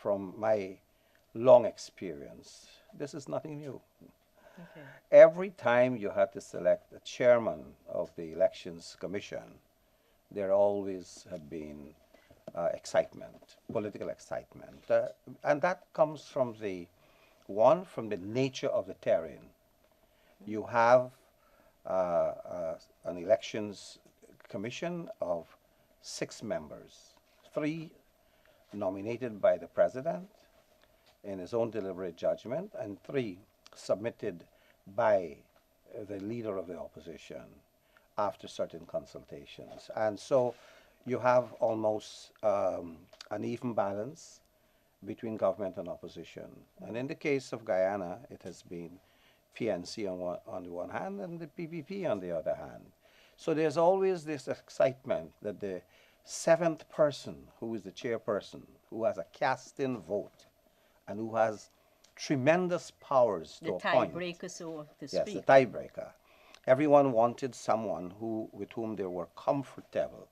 from my long experience, this is nothing new. Okay. Every time you had to select a chairman of the Elections Commission, there always had been excitement, political excitement. And that comes from from the nature of the terrain. You have an elections commission of 6 members, 3 nominated by the president in his own deliberate judgment, and 3 submitted by the leader of the opposition after certain consultations. And so you have almost an even balance between government and opposition. And in the case of Guyana, it has been PNC on the one hand and the PPP on the other hand. So there's always this excitement that the 7th person, who is the chairperson, who has a cast-in vote and who has tremendous powers The to appoint. tiebreaker, so to Yes, the speak. tiebreaker. Everyone wanted someone with whom they were comfortable.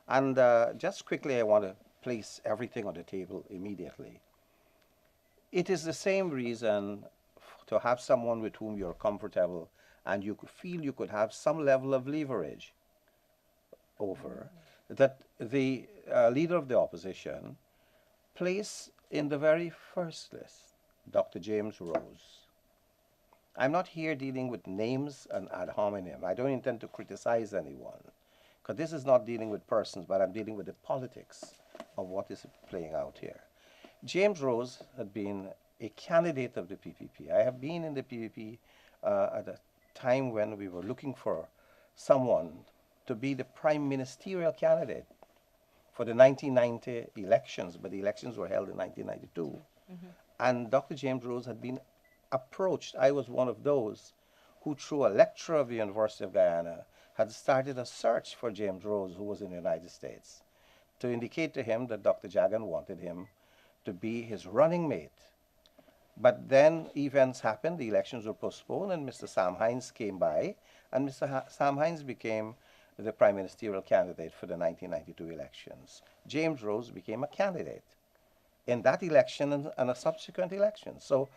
And just quickly, I want to place everything on the table immediately. It is the same reason to have someone with whom you're comfortable and you feel you could have some level of leverage over, that the leader of the opposition placed in the very first list Dr. James Rose. I'm not here dealing with names and ad hominem. I don't intend to criticize anyone, because this is not dealing with persons, but I'm dealing with the politics of what is playing out here. James Rose had been a candidate of the PPP. I have been in the PPP at a time when we were looking for someone to be the prime ministerial candidate for the 1990 elections, but the elections were held in 1992. And Dr. James Rose had been approached. I was one of those who, through a lecturer of the University of Guyana, had started a search for James Rose, who was in the United States, to indicate to him that Dr. Jagan wanted him to be his running mate. But then events happened, the elections were postponed, and Mr. Sam Hines came by, and Sam Hines became the prime ministerial candidate for the 1992 elections. James Rose became a candidate in that election and a subsequent election. So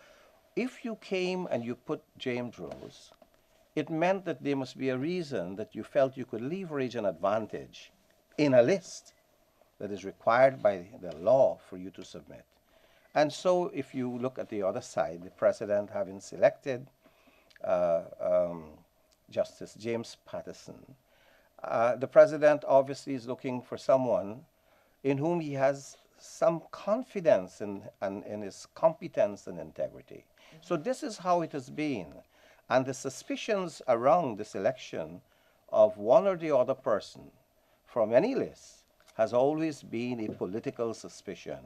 if you came and you put James Rose, it meant that there must be a reason that you felt you could leverage an advantage in a list that is required by the law for you to submit. And so if you look at the other side, the president having selected Justice James Patterson, the president obviously is looking for someone in whom he has some confidence in his competence and integrity. So this is how it has been. And the suspicions around this election of one or the other person from any list has always been a political suspicion.